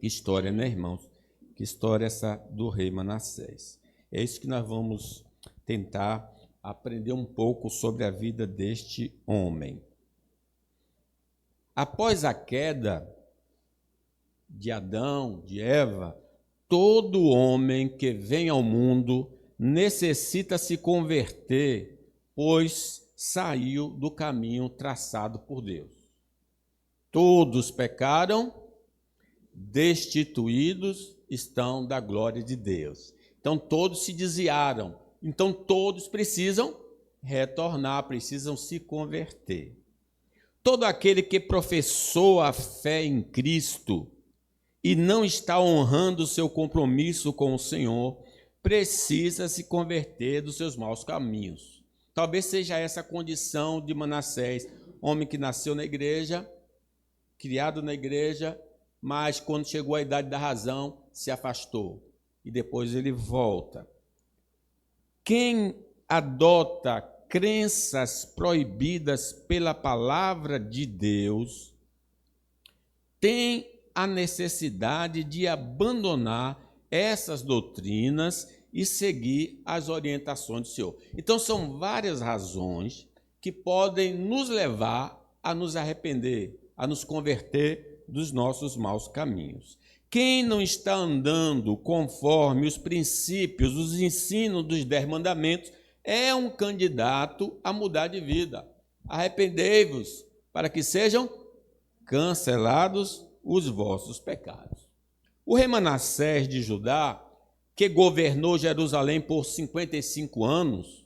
Que história, né, irmãos? Que história essa do rei Manassés. É isso que nós vamos tentar aprender um pouco sobre a vida deste homem. Após a queda de Adão, de Eva, todo homem que vem ao mundo necessita se converter, pois saiu do caminho traçado por Deus. Todos pecaram, destituídos estão da glória de Deus. Então todos se desviaram. Então todos precisam retornar, precisam se converter. Todo aquele que professou a fé em Cristo e não está honrando o seu compromisso com o Senhor, precisa se converter dos seus maus caminhos. Talvez seja essa a condição de Manassés, homem que nasceu na igreja, criado na igreja, mas quando chegou à idade da razão, se afastou. E depois ele volta. Quem adota crenças proibidas pela palavra de Deus tem a necessidade de abandonar essas doutrinas e seguir as orientações do Senhor. Então, são várias razões que podem nos levar a nos arrepender, a nos converter dos nossos maus caminhos. Quem não está andando conforme os princípios, os ensinos dos 10 mandamentos, é um candidato a mudar de vida. Arrependei-vos, para que sejam cancelados os vossos pecados. O rei Manassés de Judá, que governou Jerusalém por 55 anos,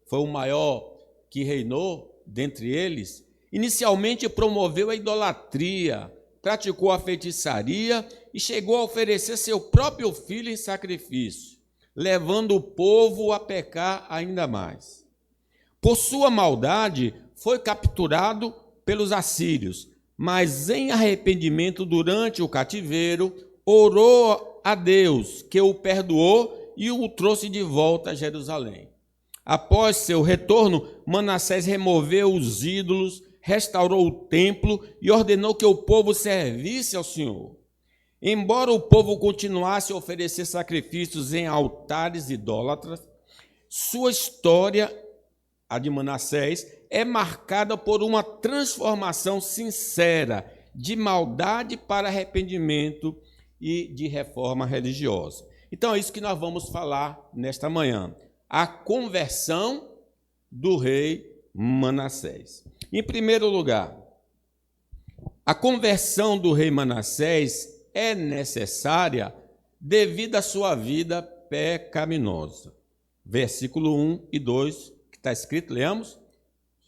foi o maior que reinou dentre eles, inicialmente promoveu a idolatria, praticou a feitiçaria e chegou a oferecer seu próprio filho em sacrifício, levando o povo a pecar ainda mais. Por sua maldade, foi capturado pelos assírios, mas em arrependimento durante o cativeiro, orou a Deus, que o perdoou e o trouxe de volta a Jerusalém. Após seu retorno, Manassés removeu os ídolos, restaurou o templo e ordenou que o povo servisse ao Senhor. Embora o povo continuasse a oferecer sacrifícios em altares idólatras, sua história, a de Manassés, é marcada por uma transformação sincera de maldade para arrependimento e de reforma religiosa. Então é isso que nós vamos falar nesta manhã. A conversão do rei Manassés. Em primeiro lugar, a conversão do rei Manassés é necessária devido à sua vida pecaminosa. Versículo 1 e 2, que está escrito, leamos?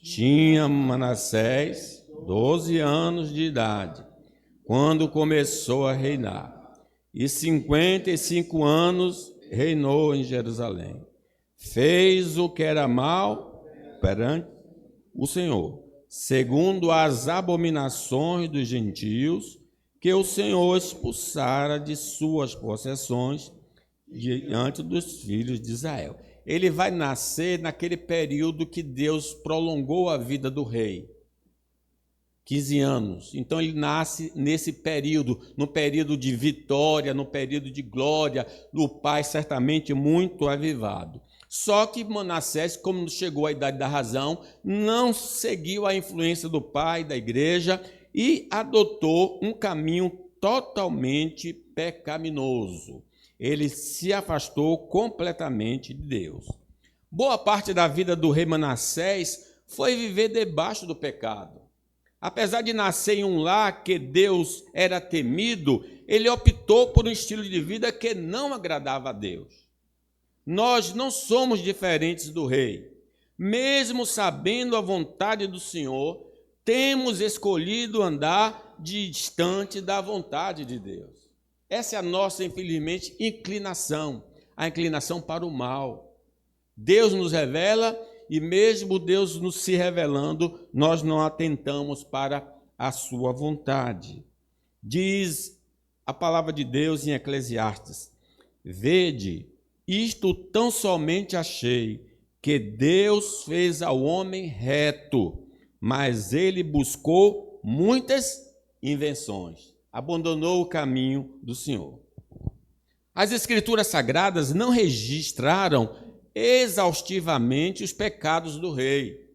Tinha Manassés 12 anos de idade, quando começou a reinar, e 55 anos reinou em Jerusalém. Fez o que era mal perante o Senhor, segundo as abominações dos gentios, que o Senhor expulsara de suas possessões diante dos filhos de Israel. Ele vai nascer naquele período que Deus prolongou a vida do rei, 15 anos. Então ele nasce nesse período, no período de vitória, no período de glória, do pai certamente muito avivado. Só que Manassés, como chegou à idade da razão, não seguiu a influência do pai, da igreja, e adotou um caminho totalmente pecaminoso. Ele se afastou completamente de Deus. Boa parte da vida do rei Manassés foi viver debaixo do pecado. Apesar de nascer em um lar que Deus era temido, ele optou por um estilo de vida que não agradava a Deus. Nós não somos diferentes do rei. Mesmo sabendo a vontade do Senhor, temos escolhido andar distante da vontade de Deus. Essa é a nossa, infelizmente, inclinação, a inclinação para o mal. Deus nos revela e mesmo Deus nos se revelando, nós não atentamos para a sua vontade. Diz a palavra de Deus em Eclesiastes: vede, isto tão somente achei, que Deus fez ao homem reto, mas ele buscou muitas invenções. abandonou o caminho do Senhor. As Escrituras Sagradas não registraram exaustivamente os pecados do rei,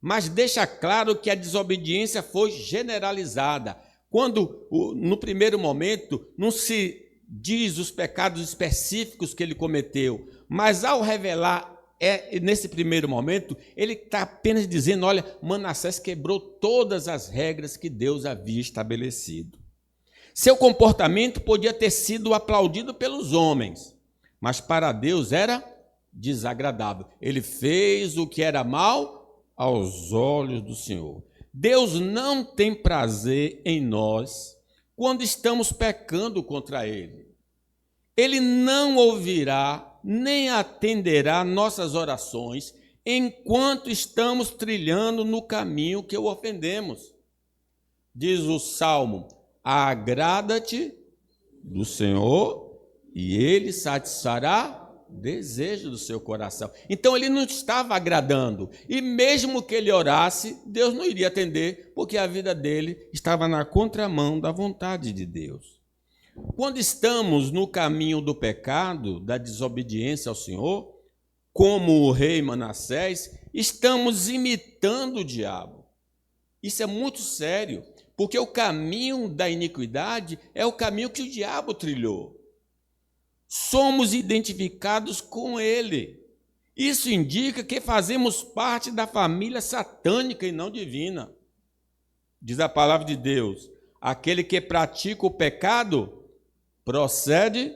mas deixa claro que a desobediência foi generalizada. Quando, no primeiro momento, não se diz os pecados específicos que ele cometeu, mas ao revelar, nesse primeiro momento, ele está apenas dizendo, olha, Manassés quebrou todas as regras que Deus havia estabelecido. Seu comportamento podia ter sido aplaudido pelos homens, mas para Deus era desagradável. Ele fez o que era mal aos olhos do Senhor. Deus não tem prazer em nós quando estamos pecando contra Ele. Ele não ouvirá nem atenderá nossas orações enquanto estamos trilhando no caminho que o ofendemos. Diz o Salmo, agrada-te do Senhor e Ele satisfará o desejo do seu coração. Então ele não estava agradando. E mesmo que ele orasse, Deus não iria atender, porque a vida dele estava na contramão da vontade de Deus. Quando estamos no caminho do pecado, da desobediência ao Senhor, como o rei Manassés, estamos imitando o diabo. Isso é muito sério, porque o caminho da iniquidade é o caminho que o diabo trilhou. Somos identificados com ele. Isso indica que fazemos parte da família satânica e não divina. Diz a palavra de Deus, aquele que pratica o pecado procede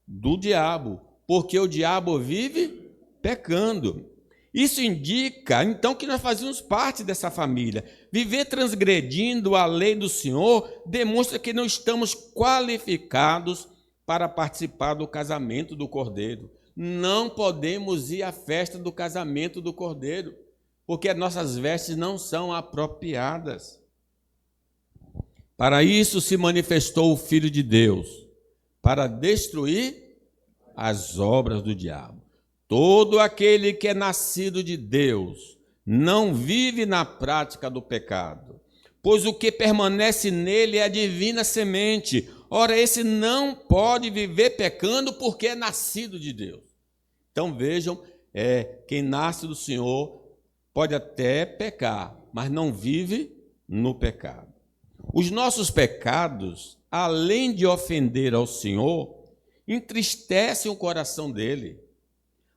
do diabo, porque o diabo vive pecando. Isso indica, então, que nós fazemos parte dessa família. Viver transgredindo a lei do Senhor demonstra que não estamos qualificados para participar do casamento do Cordeiro. Não podemos ir à festa do casamento do Cordeiro, porque as nossas vestes não são apropriadas. Para isso se manifestou o Filho de Deus, para destruir as obras do diabo. Todo aquele que é nascido de Deus não vive na prática do pecado, pois o que permanece nele é a divina semente. Ora, esse não pode viver pecando porque é nascido de Deus. Então vejam, quem nasce do Senhor pode até pecar, mas não vive no pecado. Os nossos pecados, além de ofender ao Senhor, entristecem o coração dele.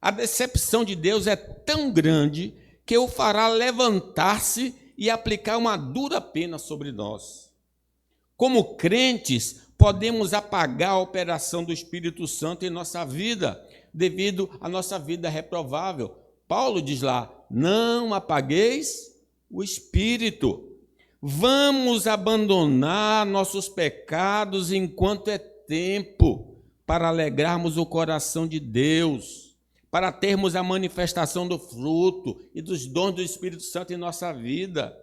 A decepção de Deus é tão grande que o fará levantar-se e aplicar uma dura pena sobre nós. Como crentes, podemos apagar a operação do Espírito Santo em nossa vida, devido à nossa vida reprovável. Paulo diz lá, não apagueis o Espírito. Vamos abandonar nossos pecados enquanto é tempo, para alegrarmos o coração de Deus, para termos a manifestação do fruto e dos dons do Espírito Santo em nossa vida.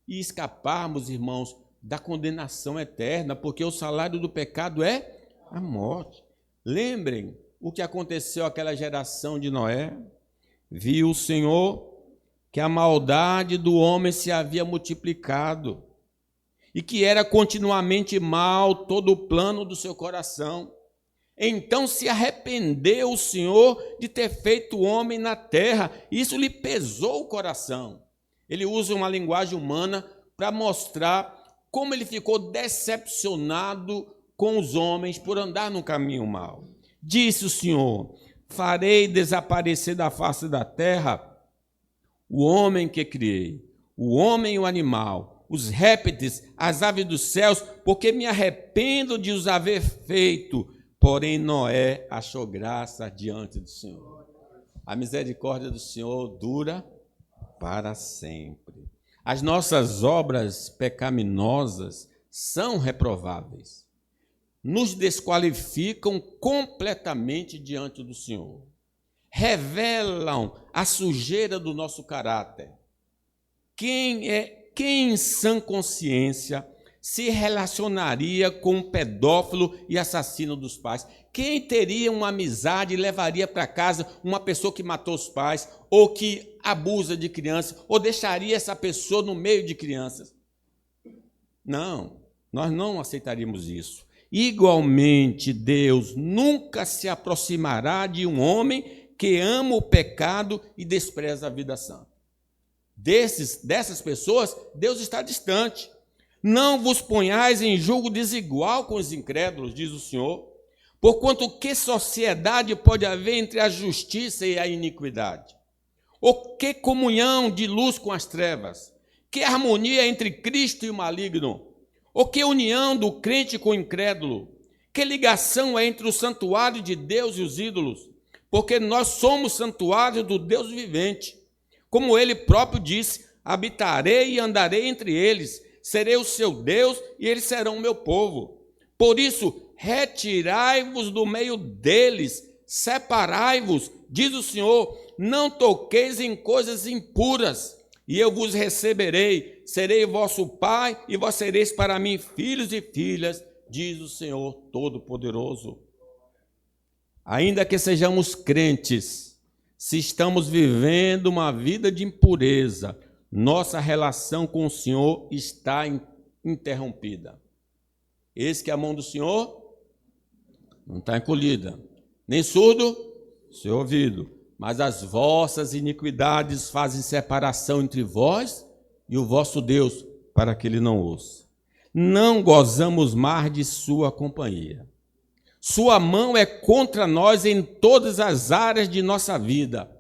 E escaparmos, irmãos, da condenação eterna, porque o salário do pecado é a morte. Lembrem o que aconteceu àquela geração de Noé. Viu o Senhor que a maldade do homem se havia multiplicado e que era continuamente mal todo o plano do seu coração. Então se arrependeu o Senhor de ter feito o homem na terra. Isso lhe pesou o coração. Ele usa uma linguagem humana para mostrar como ele ficou decepcionado com os homens por andar no caminho mau. Disse o Senhor, farei desaparecer da face da terra o homem que criei, o homem e o animal, os répteis, as aves dos céus, porque me arrependo de os haver feito. Porém, Noé achou graça diante do Senhor. A misericórdia do Senhor dura para sempre. As nossas obras pecaminosas são reprováveis. Nos desqualificam completamente diante do Senhor. Revelam a sujeira do nosso caráter. Quem em sã consciência se relacionaria com um pedófilo e assassino dos pais? Quem teria uma amizade e levaria para casa uma pessoa que matou os pais, ou que abusa de crianças, ou deixaria essa pessoa no meio de crianças? Não. Nós não aceitaríamos isso. Igualmente, Deus nunca se aproximará de um homem que ama o pecado e despreza a vida santa. Dessas pessoas, Deus está distante. Não vos ponhais em julgo desigual com os incrédulos, diz o Senhor, porquanto que sociedade pode haver entre a justiça e a iniquidade? Ou que comunhão de luz com as trevas? Que harmonia entre Cristo e o maligno? Ou que união do crente com o incrédulo? Que ligação é entre o santuário de Deus e os ídolos? Porque nós somos santuário do Deus vivente. Como ele próprio disse, habitarei e andarei entre eles, serei o seu Deus e eles serão o meu povo. Por isso, retirai-vos do meio deles, separai-vos, diz o Senhor, não toqueis em coisas impuras, e eu vos receberei, serei vosso pai, e vós sereis para mim filhos e filhas, diz o Senhor Todo-Poderoso. Ainda que sejamos crentes, se estamos vivendo uma vida de impureza, nossa relação com o Senhor está interrompida. Eis que a mão do Senhor não está encolhida, nem surdo seu ouvido, mas as vossas iniquidades fazem separação entre vós e o vosso Deus, para que ele não ouça. Não gozamos mais de sua companhia. Sua mão é contra nós em todas as áreas de nossa vida.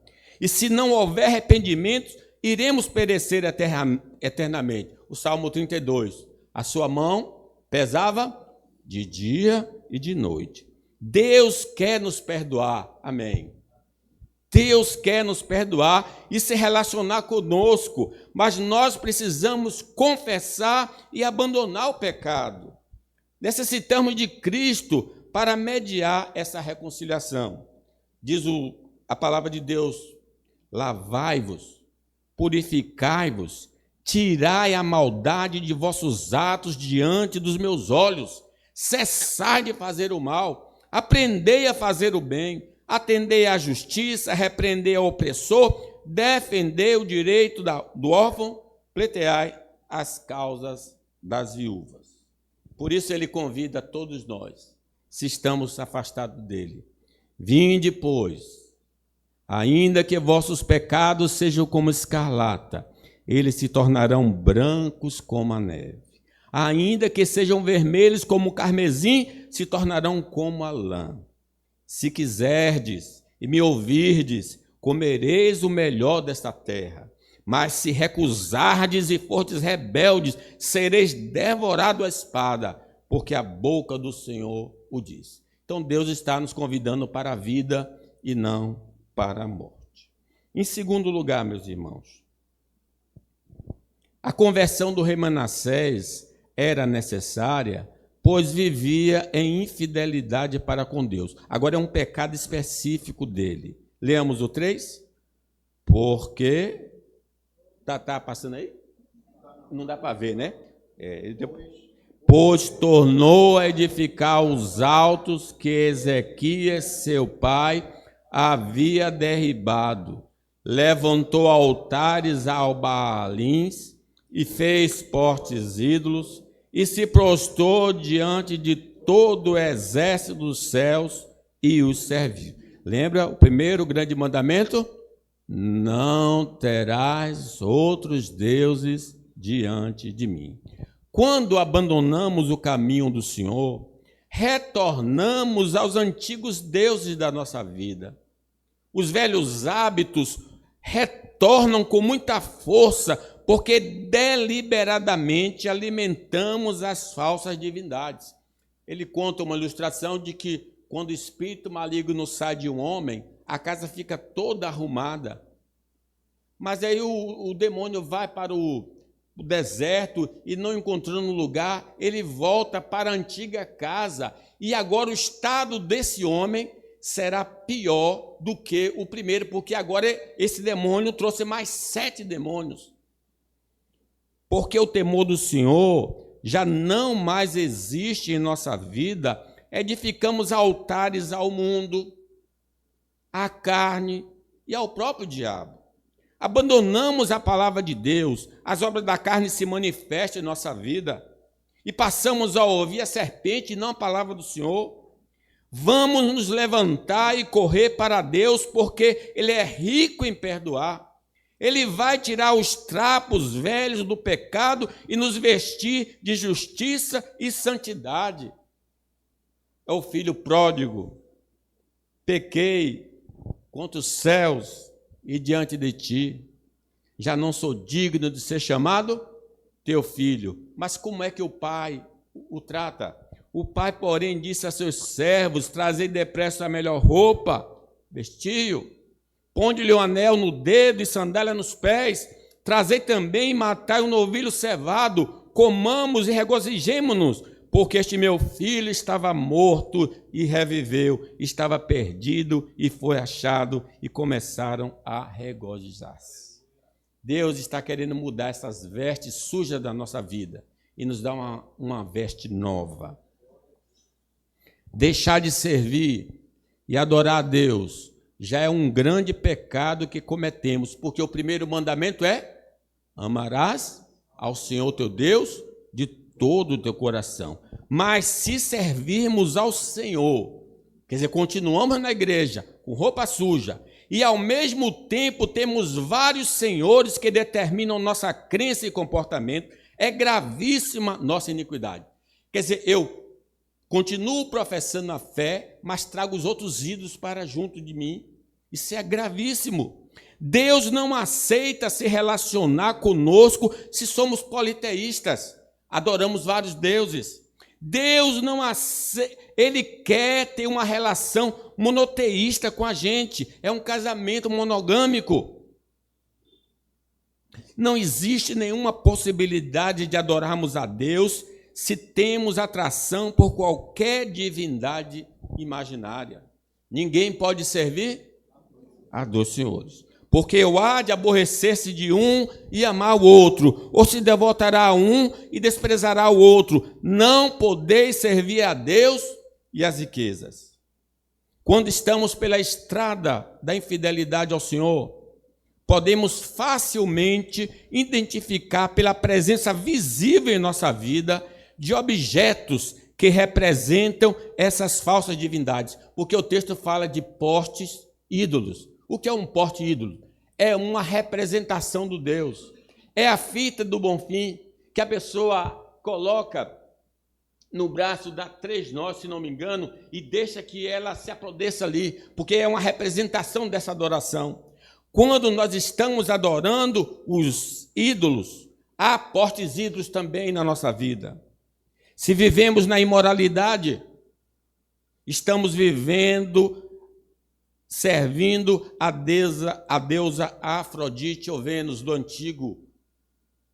E se não houver arrependimento, iremos perecer eternamente. O Salmo 32. A sua mão pesava de dia e de noite. Deus quer nos perdoar. Amém. Deus quer nos perdoar e se relacionar conosco, mas nós precisamos confessar e abandonar o pecado. Necessitamos de Cristo para mediar essa reconciliação. Diz a palavra de Deus: lavai-vos, purificai-vos, tirai a maldade de vossos atos diante dos meus olhos, cessai de fazer o mal, aprendei a fazer o bem, atendei à justiça, repreendei ao opressor, defendei o direito do órfão, pleiteai as causas das viúvas. Por isso ele convida todos nós, se estamos afastados dele: vinde, pois, ainda que vossos pecados sejam como escarlata, eles se tornarão brancos como a neve. Ainda que sejam vermelhos como o carmesim, se tornarão como a lã. Se quiserdes e me ouvirdes, comereis o melhor desta terra. Mas se recusardes e fordes rebeldes, sereis devorados à espada, porque a boca do Senhor o diz. Então Deus está nos convidando para a vida e não para a morte. Em segundo lugar, meus irmãos, a conversão do rei Manassés era necessária, pois vivia em infidelidade para com Deus. Agora é um pecado específico dele. Leamos o 3? Porque... Tá passando aí? Não dá para ver, né? Pois tornou a edificar os altos que Ezequias, seu pai, havia derribado. Levantou altares ao Baalins e fez postes ídolos, e se prostrou diante de todo o exército dos céus e os serviu. Lembra o primeiro grande mandamento? Não terás outros deuses diante de mim. Quando abandonamos o caminho do Senhor, retornamos aos antigos deuses da nossa vida. Os velhos hábitos retornam com muita força, porque deliberadamente alimentamos as falsas divindades. Ele conta uma ilustração de que quando o espírito maligno sai de um homem, a casa fica toda arrumada. Mas aí o demônio vai para o deserto e, não encontrando lugar, ele volta para a antiga casa. E agora o estado desse homem será pior do que o primeiro, porque agora esse demônio trouxe mais 7 demônios. Porque o temor do Senhor já não mais existe em nossa vida, edificamos altares ao mundo, à carne e ao próprio diabo. Abandonamos a palavra de Deus, as obras da carne se manifestam em nossa vida. e passamos a ouvir a serpente e não a palavra do Senhor? Vamos nos levantar e correr para Deus, porque Ele é rico em perdoar. Ele vai tirar os trapos velhos do pecado e nos vestir de justiça e santidade. É o filho pródigo. Pequei contra os céus e diante de ti. Já não sou digno de ser chamado teu filho. Mas como é que o pai o trata? O pai, porém, disse a seus servos: trazei depressa a melhor roupa, vestiu, ponde-lhe um anel no dedo e sandália nos pés, trazei também e matai um novilho cevado, comamos e regozijemo-nos, porque este meu filho estava morto e reviveu, estava perdido e foi achado, e começaram a regozijar-se. Deus está querendo mudar essas vestes sujas da nossa vida e nos dar uma veste nova. Deixar de servir e adorar a Deus já é um grande pecado que cometemos, porque o primeiro mandamento é: amarás ao Senhor teu Deus de todo o teu coração. Mas se servirmos ao Senhor, quer dizer, continuamos na igreja com roupa suja, e ao mesmo tempo temos vários senhores que determinam nossa crença e comportamento, é gravíssima nossa iniquidade. Quer dizer, eu continuo professando a fé, mas trago os outros ídolos para junto de mim. Isso é gravíssimo. Deus não aceita se relacionar conosco se somos politeístas, adoramos vários deuses. Deus não aceita, Ele quer ter uma relação monoteísta com a gente, é um casamento monogâmico. Não existe nenhuma possibilidade de adorarmos a Deus se temos atração por qualquer divindade imaginária. Ninguém pode servir a dois senhores, porque ou há de aborrecer-se de um e amar o outro, ou se devotará a um e desprezará o outro. Não podeis servir a Deus e às riquezas. Quando estamos pela estrada da infidelidade ao Senhor, podemos facilmente identificar pela presença visível em nossa vida de objetos que representam essas falsas divindades, porque o texto fala de postes ídolos. O que é um poste ídolo? É uma representação do Deus. É a fita do Bonfim que a pessoa coloca no braço, dá 3 nós, se não me engano, e deixa que ela se aprodeça ali, porque é uma representação dessa adoração. Quando nós estamos adorando os ídolos, há postes ídolos também na nossa vida. Se vivemos na imoralidade, estamos servindo a deusa Afrodite ou Vênus do antigo,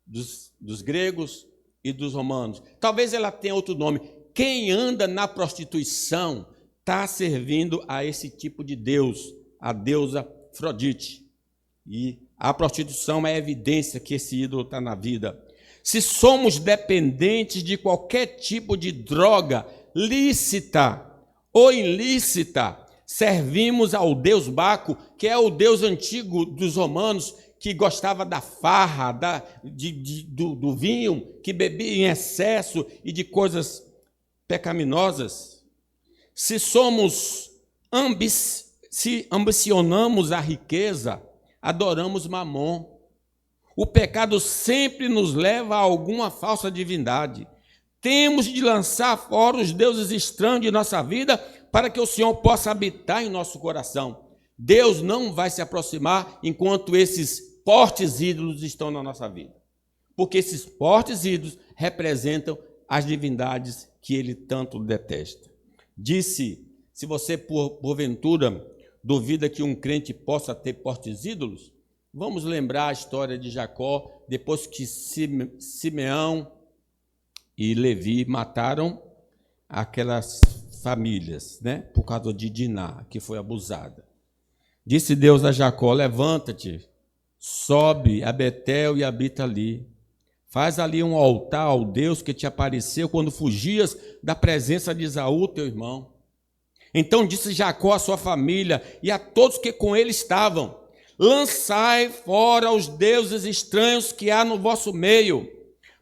dos gregos e dos romanos. Talvez ela tenha outro nome. Quem anda na prostituição está servindo a esse tipo de deus, a deusa Afrodite. E a prostituição é evidência que esse ídolo está na vida. Se somos dependentes de qualquer tipo de droga lícita ou ilícita, servimos ao deus Baco, que é o deus antigo dos romanos, que gostava da farra, do vinho, que bebia em excesso e de coisas pecaminosas. Se ambicionamos a riqueza, adoramos Mamon. O pecado sempre nos leva a alguma falsa divindade. Temos de lançar fora os deuses estranhos de nossa vida para que o Senhor possa habitar em nosso coração. Deus não vai se aproximar enquanto esses postes ídolos estão na nossa vida. Porque esses postes ídolos representam as divindades que ele tanto detesta. Disse, se você porventura duvida que um crente possa ter postes ídolos, vamos lembrar a história de Jacó, depois que Simeão e Levi mataram aquelas famílias, né? Por causa de Diná, que foi abusada. Disse Deus a Jacó: levanta-te, sobe a Betel e habita ali. Faz ali um altar ao Deus que te apareceu quando fugias da presença de Esaú, teu irmão. Então disse Jacó à sua família e a todos que com ele estavam: lançai fora os deuses estranhos que há no vosso meio,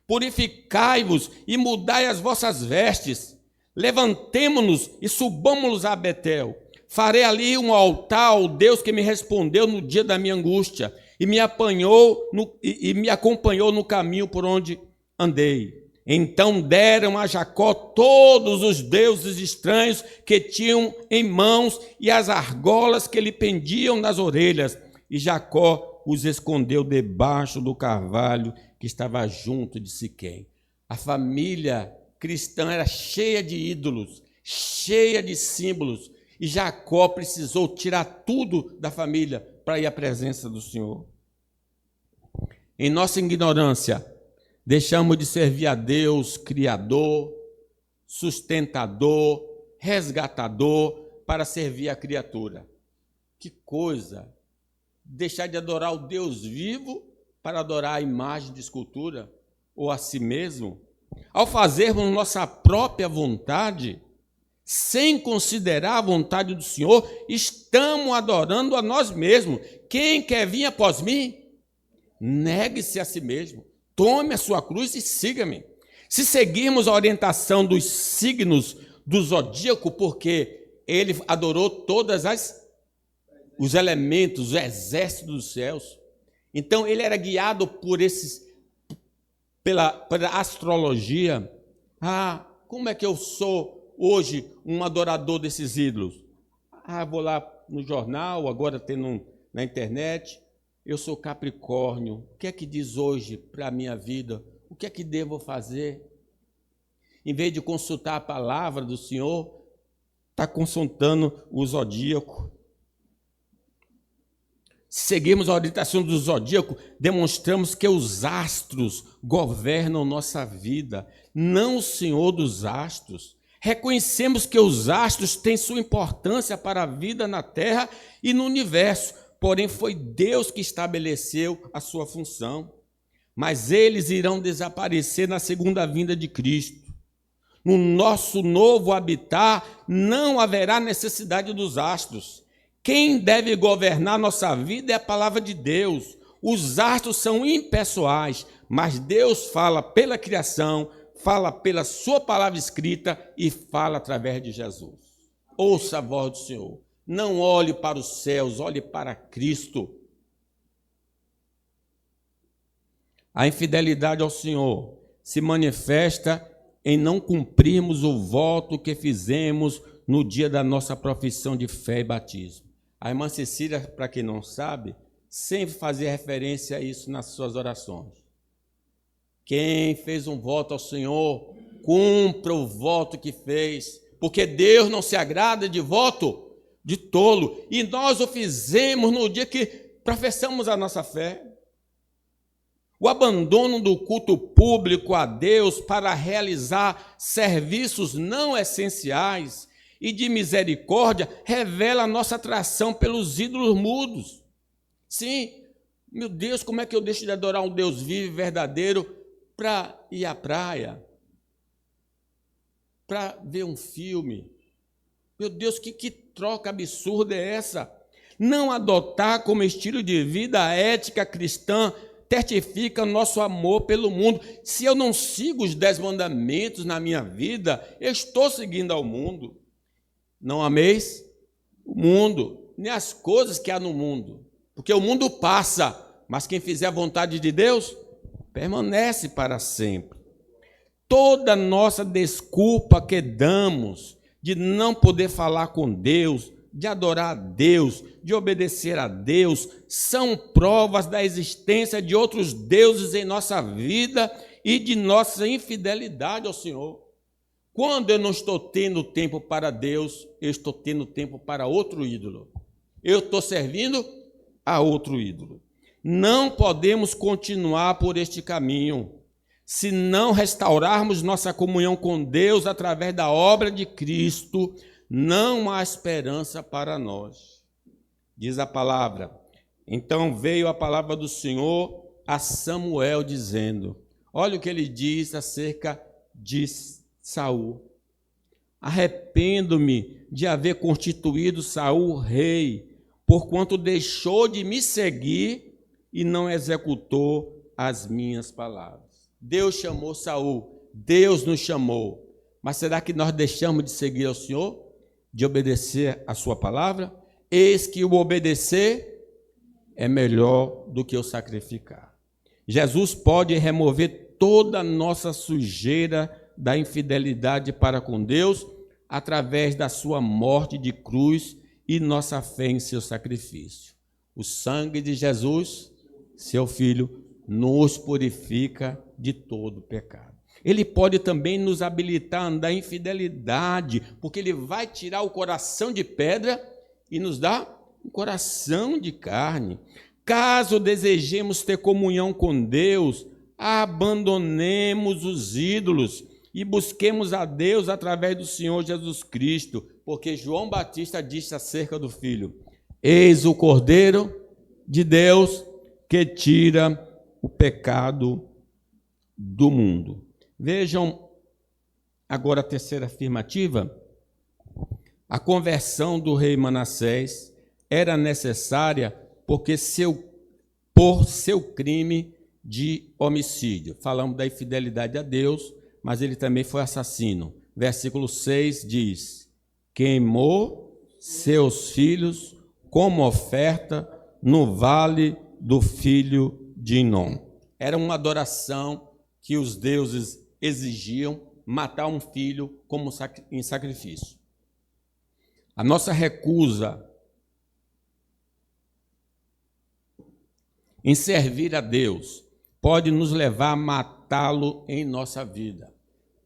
Purificai-vos e mudai as vossas vestes. Levantemo-nos e subamos a Betel. Farei ali um altar ao Deus que me respondeu no dia da minha angústia e me acompanhou no caminho por onde andei. Então deram a Jacó todos os deuses estranhos que tinham em mãos e as argolas que lhe pendiam nas orelhas. E Jacó os escondeu debaixo do carvalho que estava junto de Siquém. A família cristã era cheia de ídolos, cheia de símbolos, e Jacó precisou tirar tudo da família para ir à presença do Senhor. Em nossa ignorância, deixamos de servir a Deus, Criador, sustentador, resgatador, para servir a criatura. Que coisa! Deixar de adorar o Deus vivo para adorar a imagem de escultura ou a si mesmo. Ao fazermos nossa própria vontade, sem considerar a vontade do Senhor, estamos adorando a nós mesmos. Quem quer vir após mim, negue-se a si mesmo. Tome a sua cruz e siga-me. Se seguirmos a orientação dos signos do zodíaco, porque ele adorou todos os elementos, o exército dos céus. Então, ele era guiado pela astrologia. Como é que eu sou hoje um adorador desses ídolos? Vou lá no jornal, agora tem na internet. Eu sou Capricórnio. O que é que diz hoje para a minha vida? O que é que devo fazer? Em vez de consultar a palavra do Senhor, está consultando o zodíaco. Se seguirmos a orientação do zodíaco, demonstramos que os astros governam nossa vida, não o Senhor dos astros. Reconhecemos que os astros têm sua importância para a vida na Terra e no universo, porém foi Deus que estabeleceu a sua função. Mas eles irão desaparecer na segunda vinda de Cristo. No nosso novo habitat não haverá necessidade dos astros. Quem deve governar nossa vida é a palavra de Deus. Os astros são impessoais, mas Deus fala pela criação, fala pela sua palavra escrita e fala através de Jesus. Ouça a voz do Senhor. Não olhe para os céus, olhe para Cristo. A infidelidade ao Senhor se manifesta em não cumprirmos o voto que fizemos no dia da nossa profissão de fé e batismo. A irmã Cecília, para quem não sabe, sempre fazia referência a isso nas suas orações. Quem fez um voto ao Senhor, cumpra o voto que fez, porque Deus não se agrada de voto de tolo. E nós o fizemos no dia que professamos a nossa fé. O abandono do culto público a Deus para realizar serviços não essenciais e de misericórdia revela a nossa atração pelos ídolos mudos. Sim, meu Deus, como é que eu deixo de adorar um Deus vivo e verdadeiro para ir à praia, para ver um filme? Meu Deus, que troca absurda é essa? Não adotar como estilo de vida a ética cristã certifica nosso amor pelo mundo. Se eu não sigo os 10 mandamentos na minha vida, eu estou seguindo ao mundo. Não ameis o mundo, nem as coisas que há no mundo, porque o mundo passa, mas quem fizer a vontade de Deus, permanece para sempre. Toda nossa desculpa que damos de não poder falar com Deus, de adorar a Deus, de obedecer a Deus, são provas da existência de outros deuses em nossa vida e de nossa infidelidade ao Senhor. Quando eu não estou tendo tempo para Deus, eu estou tendo tempo para outro ídolo. Eu estou servindo a outro ídolo. Não podemos continuar por este caminho se não restaurarmos nossa comunhão com Deus através da obra de Cristo. Não há esperança para nós. Diz a palavra. Então veio a palavra do Senhor a Samuel dizendo, olha o que ele diz acerca de Saul. Arrependo-me de haver constituído Saul rei, porquanto deixou de me seguir e não executou as minhas palavras. Deus chamou Saul, Deus nos chamou. Mas será que nós deixamos de seguir ao Senhor? De obedecer a sua palavra? Eis que o obedecer é melhor do que o sacrificar. Jesus pode remover toda a nossa sujeira da infidelidade para com Deus através da sua morte de cruz e nossa fé em seu sacrifício. O sangue de Jesus, seu Filho, nos purifica de todo pecado. Ele pode também nos habilitar a andar em fidelidade, porque ele vai tirar o coração de pedra e nos dá um coração de carne. Caso desejemos ter comunhão com Deus, abandonemos os ídolos e busquemos a Deus através do Senhor Jesus Cristo, porque João Batista disse acerca do Filho: eis o Cordeiro de Deus que tira o pecado do mundo. Vejam agora a terceira afirmativa. A conversão do rei Manassés era necessária por seu crime de homicídio. Falamos da infidelidade a Deus, mas ele também foi assassino. Versículo 6 diz: queimou seus filhos como oferta no vale do filho de Inom. Era uma adoração que os deuses exigiam, matar um filho como em sacrifício. A nossa recusa em servir a Deus pode nos levar a matá-lo em nossa vida.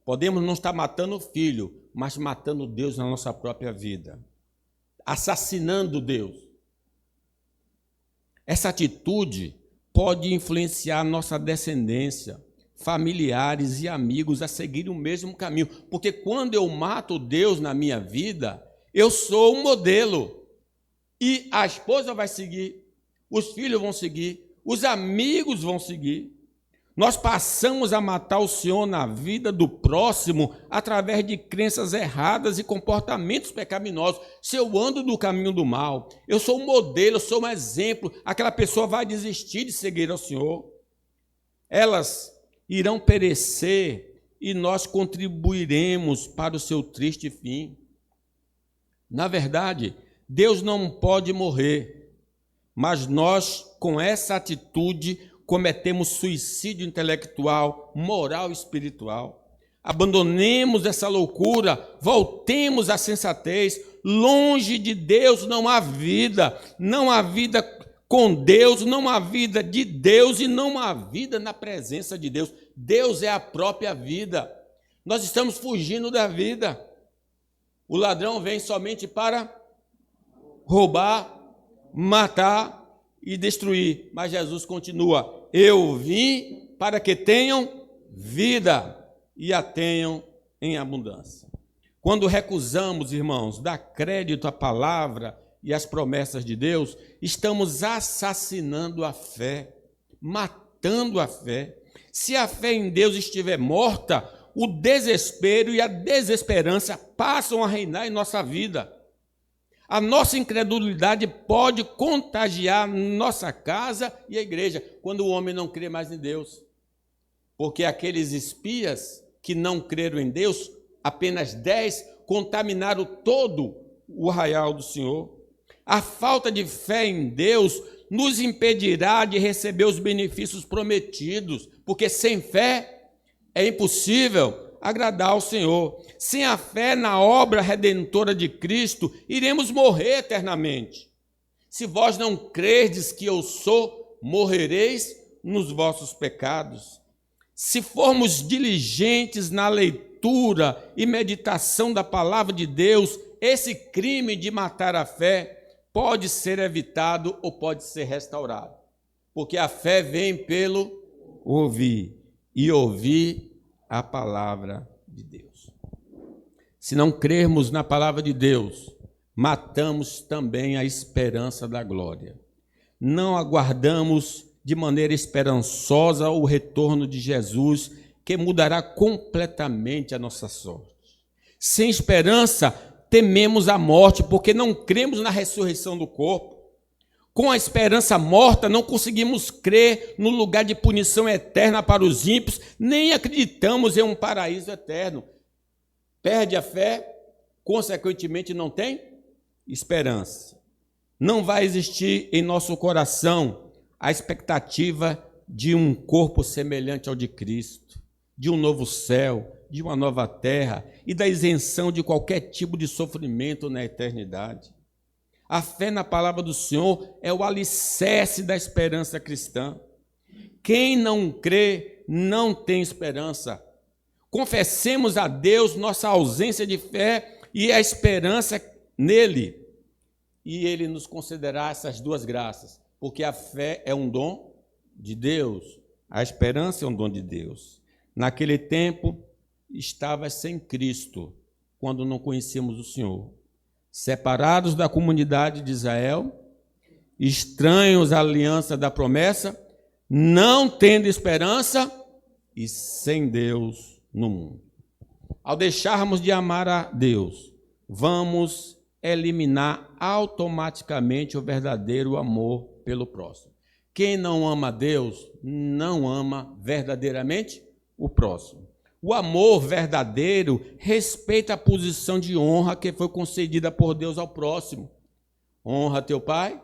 Podemos não estar matando o filho, mas matando Deus na nossa própria vida, assassinando Deus. Essa atitude pode influenciar nossa descendência, familiares e amigos a seguir o mesmo caminho, porque quando eu mato Deus na minha vida, eu sou um modelo, e a esposa vai seguir, os filhos vão seguir, os amigos vão seguir. Nós passamos a matar o Senhor na vida do próximo através de crenças erradas e comportamentos pecaminosos. Se eu ando no caminho do mal, eu sou um modelo, eu sou um exemplo, aquela pessoa vai desistir de seguir ao Senhor. Elas irão perecer e nós contribuiremos para o seu triste fim. Na verdade, Deus não pode morrer, mas nós, com essa atitude, cometemos suicídio intelectual, moral e espiritual. Abandonemos essa loucura, voltemos à sensatez. Longe de Deus não há vida com Deus, não há vida de Deus e não há vida na presença de Deus. Deus é a própria vida. Nós estamos fugindo da vida. O ladrão vem somente para roubar, matar e destruir. Mas Jesus continua: eu vim para que tenham vida e a tenham em abundância. Quando recusamos, irmãos, dar crédito à palavra e às promessas de Deus, estamos assassinando a fé, matando a fé. Se a fé em Deus estiver morta, o desespero e a desesperança passam a reinar em nossa vida. A nossa incredulidade pode contagiar nossa casa e a igreja, quando o homem não crê mais em Deus. Porque aqueles espias que não creram em Deus, apenas 10, contaminaram todo o arraial do Senhor. A falta de fé em Deus nos impedirá de receber os benefícios prometidos, porque sem fé é impossível agradar ao Senhor. Sem a fé na obra redentora de Cristo, iremos morrer eternamente. Se vós não crerdes que eu sou, morrereis nos vossos pecados. Se formos diligentes na leitura e meditação da palavra de Deus, esse crime de matar a fé pode ser evitado ou pode ser restaurado. Porque a fé vem pelo ouvir, e ouvir a palavra de Deus. Se não crermos na palavra de Deus, matamos também a esperança da glória. Não aguardamos de maneira esperançosa o retorno de Jesus, que mudará completamente a nossa sorte. Sem esperança, tememos a morte, porque não cremos na ressurreição do corpo. Com a esperança morta, não conseguimos crer no lugar de punição eterna para os ímpios, nem acreditamos em um paraíso eterno. Perde a fé, consequentemente não tem esperança. Não vai existir em nosso coração a expectativa de um corpo semelhante ao de Cristo, de um novo céu, de uma nova terra e da isenção de qualquer tipo de sofrimento na eternidade. A fé na palavra do Senhor é o alicerce da esperança cristã. Quem não crê não tem esperança. Confessemos a Deus nossa ausência de fé e a esperança nele. E ele nos concederá essas duas graças, porque a fé é um dom de Deus, a esperança é um dom de Deus. Naquele tempo, estava sem Cristo, quando não conhecíamos o Senhor. Separados da comunidade de Israel, estranhos à aliança da promessa, não tendo esperança e sem Deus no mundo. Ao deixarmos de amar a Deus, vamos eliminar automaticamente o verdadeiro amor pelo próximo. Quem não ama a Deus, não ama verdadeiramente o próximo. O amor verdadeiro respeita a posição de honra que foi concedida por Deus ao próximo. Honra teu pai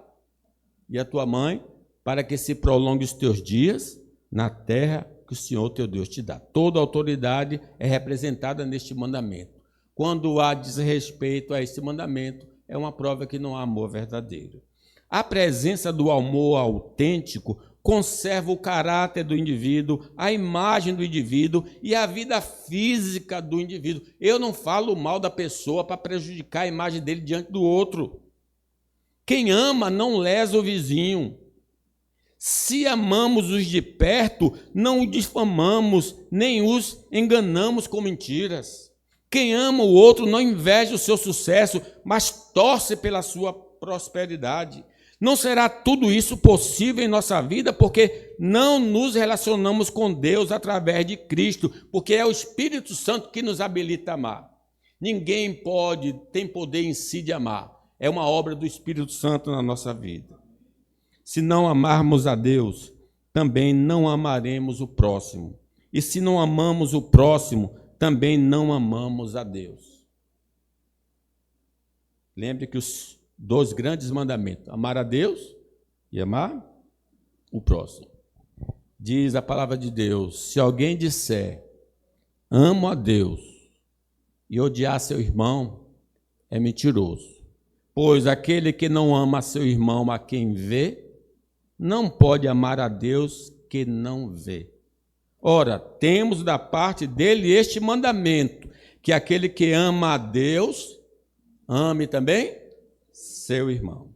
e a tua mãe, para que se prolongue os teus dias na terra que o Senhor teu Deus te dá. Toda autoridade é representada neste mandamento. Quando há desrespeito a esse mandamento, é uma prova que não há amor verdadeiro. A presença do amor autêntico conserva o caráter do indivíduo, a imagem do indivíduo e a vida física do indivíduo. Eu não falo mal da pessoa para prejudicar a imagem dele diante do outro. Quem ama não lesa o vizinho. Se amamos os de perto, não os difamamos, nem os enganamos com mentiras. Quem ama o outro não inveja o seu sucesso, mas torce pela sua prosperidade. Não será tudo isso possível em nossa vida porque não nos relacionamos com Deus através de Cristo, porque é o Espírito Santo que nos habilita a amar. Ninguém tem poder em si de amar. É uma obra do Espírito Santo na nossa vida. Se não amarmos a Deus, também não amaremos o próximo. E se não amamos o próximo, também não amamos a Deus. Lembre que os dois grandes mandamentos, amar a Deus e amar o próximo. Diz a palavra de Deus, se alguém disser, amo a Deus, e odiar seu irmão, é mentiroso. Pois aquele que não ama seu irmão a quem vê, não pode amar a Deus que não vê. Ora, temos da parte dele este mandamento, que aquele que ama a Deus, ame também seu irmão.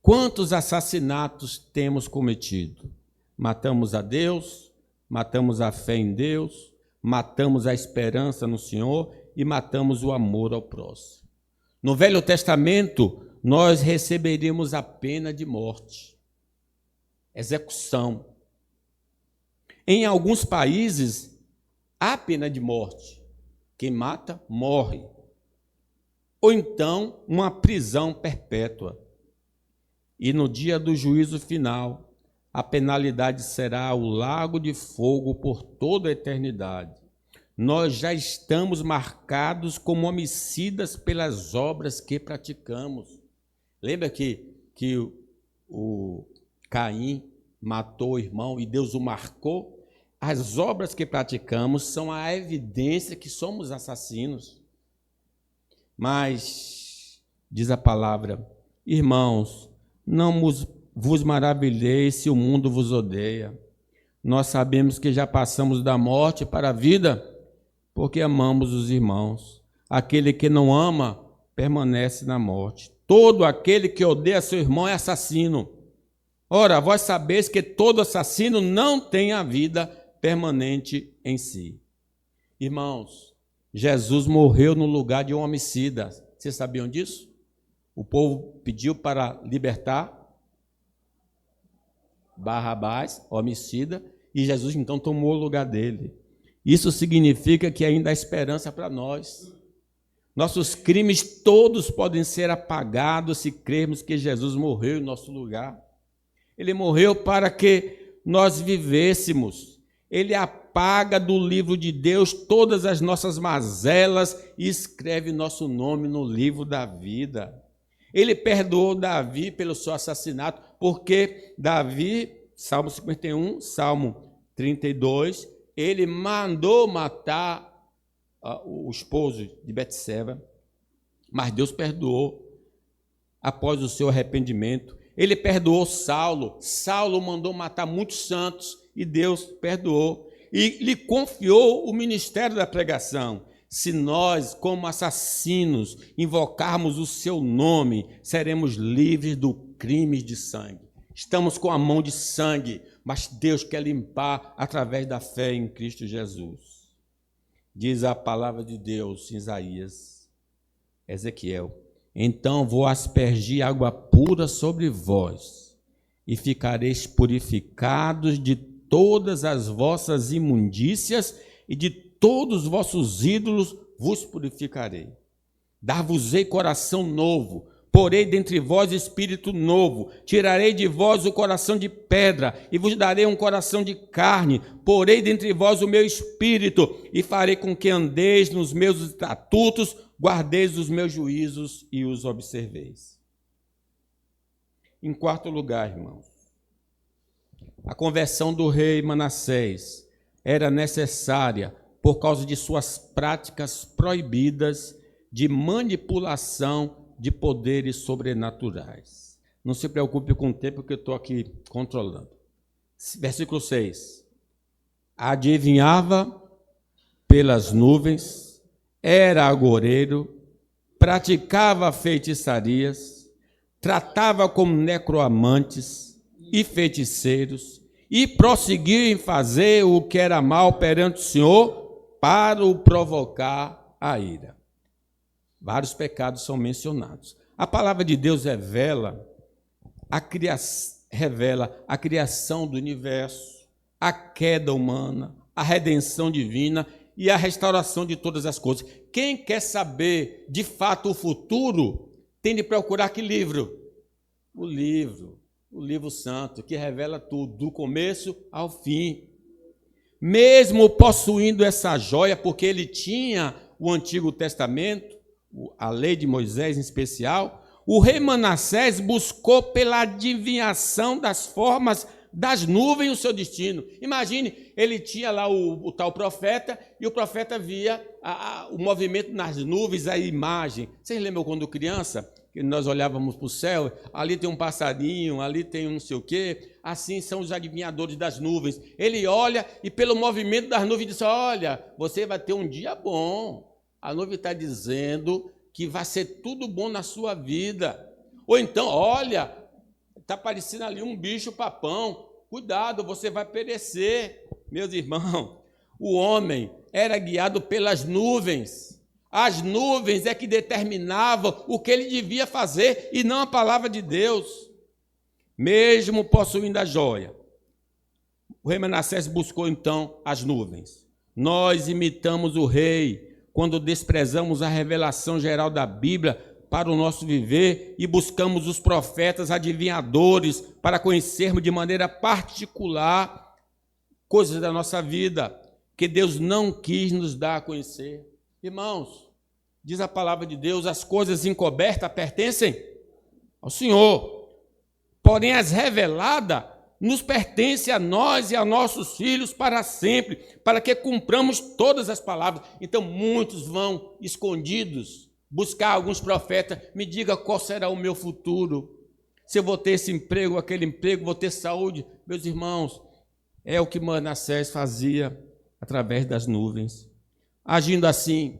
Quantos assassinatos temos cometido? Matamos a Deus, matamos a fé em Deus, matamos a esperança no Senhor e matamos o amor ao próximo. No Velho Testamento, nós receberíamos a pena de morte, execução. Em alguns países, há pena de morte. Quem mata, morre. Ou então, uma prisão perpétua. E no dia do juízo final, a penalidade será o lago de fogo por toda a eternidade. Nós já estamos marcados como homicidas pelas obras que praticamos. Lembra que o Caim matou o irmão e Deus o marcou? As obras que praticamos são a evidência que somos assassinos. Mas, diz a palavra, irmãos, não vos maravilheis se o mundo vos odeia. Nós sabemos que já passamos da morte para a vida, porque amamos os irmãos. Aquele que não ama, permanece na morte. Todo aquele que odeia seu irmão é assassino. Ora, vós sabeis que todo assassino não tem a vida permanente em si. Irmãos, Jesus morreu no lugar de um homicida. Vocês sabiam disso? O povo pediu para libertar Barrabás, homicida, e Jesus então tomou o lugar dele. Isso significa que ainda há esperança para nós. Nossos crimes todos podem ser apagados se crermos que Jesus morreu em nosso lugar. Ele morreu para que nós vivêssemos. Ele apaga do livro de Deus todas as nossas mazelas e escreve nosso nome no livro da vida. Ele perdoou Davi pelo seu assassinato, porque Davi, Salmo 51, Salmo 32, ele mandou matar o esposo de Betseba, mas Deus perdoou após o seu arrependimento. Ele perdoou Saulo. Saulo mandou matar muitos santos e Deus perdoou. E lhe confiou o ministério da pregação. Se nós, como assassinos, invocarmos o seu nome, seremos livres do crime de sangue. Estamos com a mão de sangue, mas Deus quer limpar através da fé em Cristo Jesus. Diz a palavra de Deus em Isaías, Ezequiel: então vou aspergir água pura sobre vós, e ficareis purificados de todas as vossas imundícias, e de todos os vossos ídolos vos purificarei. Dar-vos-ei coração novo, porei dentre vós espírito novo, tirarei de vós o coração de pedra, e vos darei um coração de carne, porei dentre vós o meu espírito, e farei com que andeis nos meus estatutos, guardeis os meus juízos e os observeis. Em quarto lugar, irmãos, a conversão do rei Manassés era necessária por causa de suas práticas proibidas de manipulação de poderes sobrenaturais. Não se preocupe com o tempo que eu estou aqui controlando. Versículo 6. Adivinhava pelas nuvens, era agoureiro, praticava feitiçarias, tratava como necroamantes e feiticeiros, e prosseguiu em fazer o que era mal perante o Senhor para o provocar a ira. Vários pecados são mencionados. A palavra de Deus revela a criação do universo, a queda humana, a redenção divina e a restauração de todas as coisas. Quem quer saber de fato o futuro, tem de procurar que livro? O livro santo, que revela tudo, do começo ao fim. Mesmo possuindo essa joia, porque ele tinha o Antigo Testamento, a lei de Moisés em especial, o rei Manassés buscou pela adivinhação das formas das nuvens o seu destino. Imagine, ele tinha lá o tal profeta, e o profeta via o movimento nas nuvens, a imagem. Vocês lembram quando criança, que nós olhávamos para o céu, ali tem um passarinho, ali tem um não sei o quê, assim são os adivinhadores das nuvens. Ele olha e pelo movimento das nuvens diz: olha, você vai ter um dia bom. A nuvem está dizendo que vai ser tudo bom na sua vida. Ou então, olha, está aparecendo ali um bicho papão, cuidado, você vai perecer. Meus irmãos, o homem era guiado pelas nuvens. As nuvens é que determinavam o que ele devia fazer e não a palavra de Deus. Mesmo possuindo a joia, o rei Manassés buscou então as nuvens. Nós imitamos o rei quando desprezamos a revelação geral da Bíblia para o nosso viver e buscamos os profetas adivinhadores para conhecermos de maneira particular coisas da nossa vida que Deus não quis nos dar a conhecer. Irmãos, diz a palavra de Deus, as coisas encobertas pertencem ao Senhor, porém as reveladas nos pertence a nós e a nossos filhos para sempre, para que cumpramos todas as palavras. Então muitos vão escondidos buscar alguns profetas, me diga qual será o meu futuro, se eu vou ter esse emprego, aquele emprego, vou ter saúde. Meus irmãos, é o que Manassés fazia através das nuvens. Agindo assim,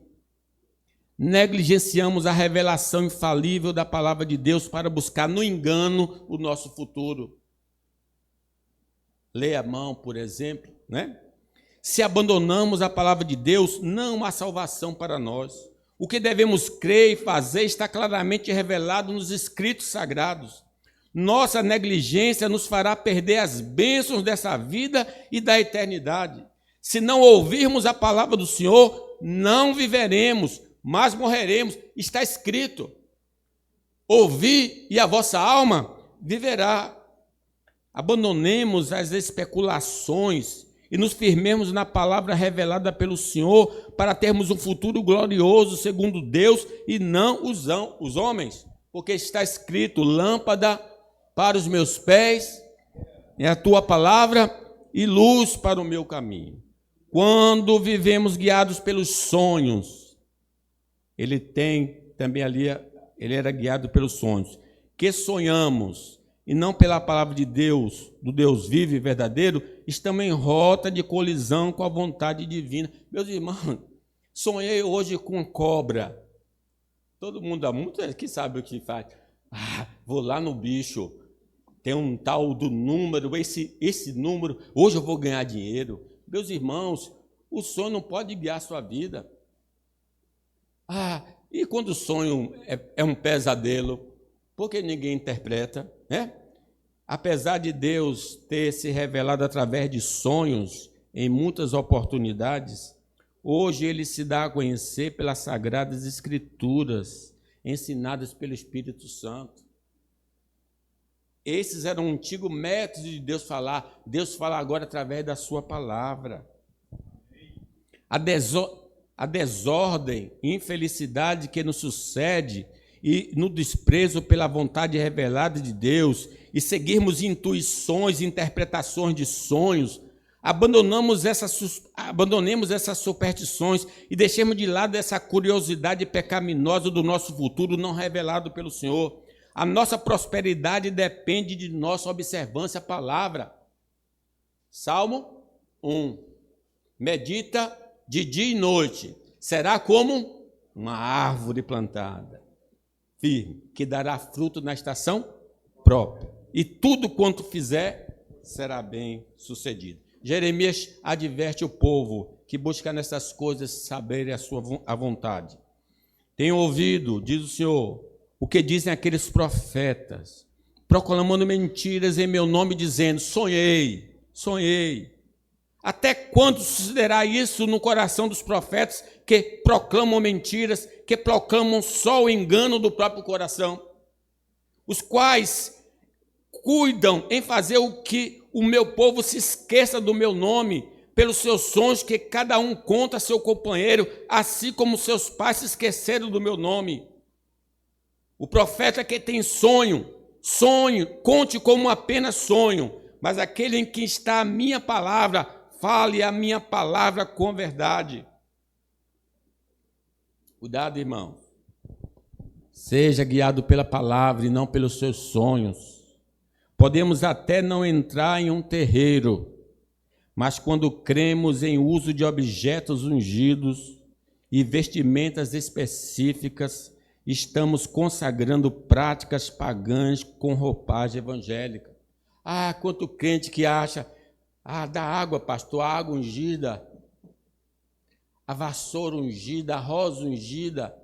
negligenciamos a revelação infalível da palavra de Deus para buscar no engano o nosso futuro. Leia a mão, por exemplo, né? Se abandonamos a palavra de Deus, não há salvação para nós. O que devemos crer e fazer está claramente revelado nos escritos sagrados. Nossa negligência nos fará perder as bênçãos dessa vida e da eternidade. Se não ouvirmos a palavra do Senhor, não viveremos, mas morreremos. Está escrito: ouvi e a vossa alma viverá. Abandonemos as especulações e nos firmemos na palavra revelada pelo Senhor para termos um futuro glorioso segundo Deus e não os homens. Porque está escrito: lâmpada para os meus pés é a tua palavra e luz para o meu caminho. Quando vivemos guiados pelos sonhos, ele era guiado pelos sonhos, que sonhamos, e não pela palavra de Deus, do Deus vivo e verdadeiro, estamos em rota de colisão com a vontade divina. Meus irmãos, sonhei hoje com cobra. Todo mundo há muito que sabe o que faz. Vou lá no bicho, tem um tal do número, esse número, hoje eu vou ganhar dinheiro. Meus irmãos, o sonho não pode guiar a sua vida. E quando o sonho é um pesadelo, por que ninguém interpreta, né? Apesar de Deus ter se revelado através de sonhos em muitas oportunidades, hoje ele se dá a conhecer pelas sagradas escrituras, ensinadas pelo Espírito Santo. Esses eram um antigo método de Deus falar. Deus fala agora através da sua palavra. A desordem e infelicidade que nos sucede e no desprezo pela vontade revelada de Deus e seguirmos intuições, interpretações de sonhos, abandonemos essas superstições e deixemos de lado essa curiosidade pecaminosa do nosso futuro não revelado pelo Senhor. A nossa prosperidade depende de nossa observância à palavra. Salmo 1. Medita de dia e noite. Será como uma árvore plantada, firme, que dará fruto na estação própria. E tudo quanto fizer será bem sucedido. Jeremias adverte o povo que busca nessas coisas saber a vontade. Tenho ouvido, diz o Senhor, o que dizem aqueles profetas, proclamando mentiras em meu nome, dizendo: sonhei, sonhei. Até quando sucederá isso no coração dos profetas que proclamam mentiras, que proclamam só o engano do próprio coração? Os quais cuidam em fazer o que o meu povo se esqueça do meu nome, pelos seus sonhos que cada um conta a seu companheiro, assim como seus pais se esqueceram do meu nome. O profeta que tem sonho, conte como apenas sonho, mas aquele em que está a minha palavra, fale a minha palavra com verdade. Cuidado, irmão. Seja guiado pela palavra e não pelos seus sonhos. Podemos até não entrar em um terreiro, mas quando cremos em uso de objetos ungidos e vestimentas específicas, estamos consagrando práticas pagãs com roupagem evangélica. Quanto crente que acha, da água, pastor, a água ungida, a vassoura ungida, a rosa ungida.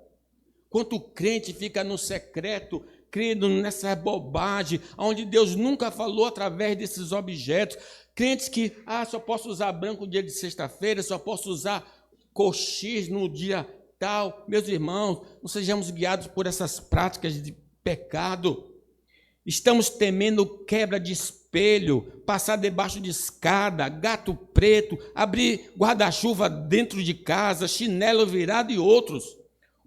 Quanto crente fica no secreto, crendo nessa bobagem, onde Deus nunca falou através desses objetos. Crentes que, só posso usar branco no dia de sexta-feira, só posso usar coxis no dia tal. Meus irmãos, não sejamos guiados por essas práticas de pecado. Estamos temendo quebra de espelho, passar debaixo de escada, gato preto, abrir guarda-chuva dentro de casa, chinelo virado e outros.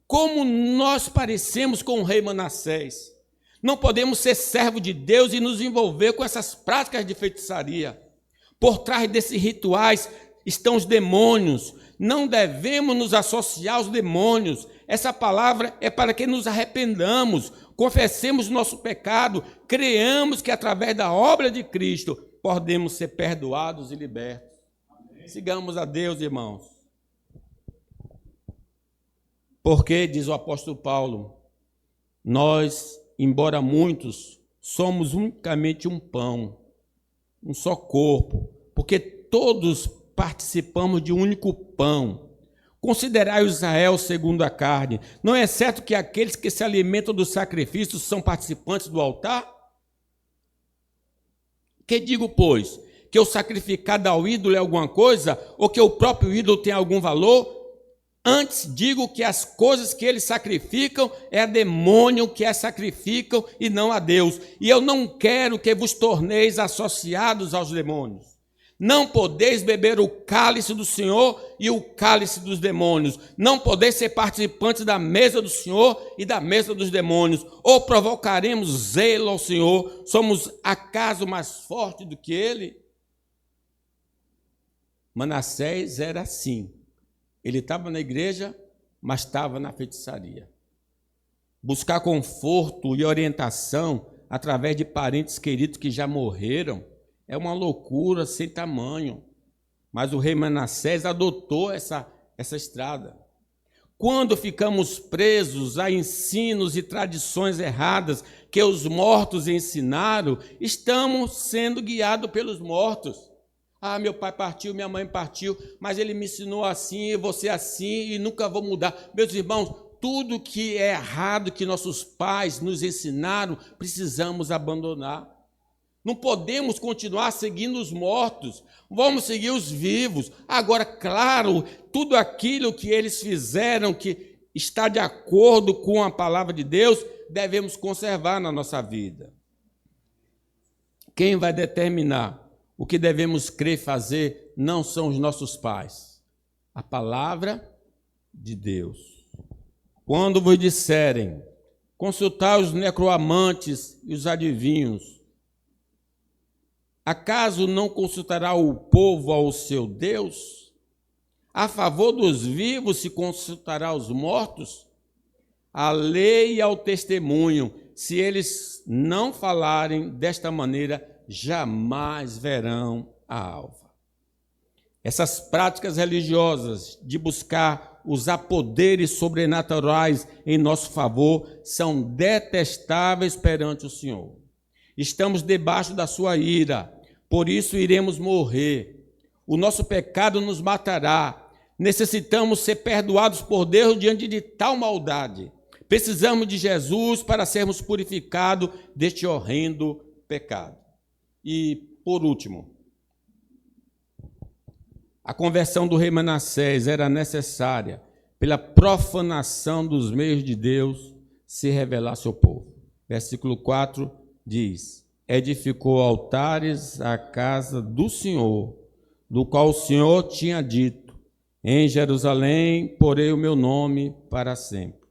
Como nós parecemos com o rei Manassés. Não podemos ser servo de Deus e nos envolver com essas práticas de feitiçaria. Por trás desses rituais estão os demônios. Não devemos nos associar aos demônios. Essa palavra é para que nos arrependamos, confessemos nosso pecado, creamos que através da obra de Cristo podemos ser perdoados e libertos. Amém. Sigamos a Deus, irmãos. Porque, diz o apóstolo Paulo, nós, embora muitos, somos unicamente um pão, um só corpo, porque todos participamos de um único pão. Considerai Israel segundo a carne. Não é certo que aqueles que se alimentam dos sacrifícios são participantes do altar? Que digo, pois? Que o sacrificado ao ídolo é alguma coisa? Ou que o próprio ídolo tem algum valor? Antes digo que as coisas que eles sacrificam é a demônio que as sacrificam e não a Deus. E eu não quero que vos torneis associados aos demônios. Não podeis beber o cálice do Senhor e o cálice dos demônios. Não podeis ser participantes da mesa do Senhor e da mesa dos demônios. Ou provocaremos zelo ao Senhor? Somos acaso mais fortes do que ele? Manassés era assim. Ele estava na igreja, mas estava na feitiçaria. Buscar conforto e orientação através de parentes queridos que já morreram é uma loucura sem tamanho. Mas o rei Manassés adotou essa estrada. Quando ficamos presos a ensinos e tradições erradas que os mortos ensinaram, estamos sendo guiados pelos mortos. Ah, meu pai partiu, minha mãe partiu, mas ele me ensinou assim, e você assim, e nunca vou mudar. Meus irmãos, tudo que é errado que nossos pais nos ensinaram, precisamos abandonar. Não podemos continuar seguindo os mortos, vamos seguir os vivos. Agora, claro, tudo aquilo que eles fizeram, que está de acordo com a palavra de Deus, devemos conservar na nossa vida. Quem vai determinar o que devemos crer e fazer não são os nossos pais, a palavra de Deus. Quando vos disserem, consultai os necroamantes e os adivinhos, acaso não consultará o povo ao seu Deus? A favor dos vivos se consultará os mortos? A lei e ao testemunho, se eles não falarem desta maneira, jamais verão a alva. Essas práticas religiosas de buscar usar poderes sobrenaturais em nosso favor são detestáveis perante o Senhor. Estamos debaixo da sua ira, por isso iremos morrer. O nosso pecado nos matará. Necessitamos ser perdoados por Deus diante de tal maldade. Precisamos de Jesus para sermos purificados deste horrendo pecado. E, por último, a conversão do rei Manassés era necessária pela profanação dos meios de Deus se revelar ao seu povo. Versículo 4 diz: edificou altares à casa do Senhor, do qual o Senhor tinha dito, em Jerusalém porei o meu nome para sempre.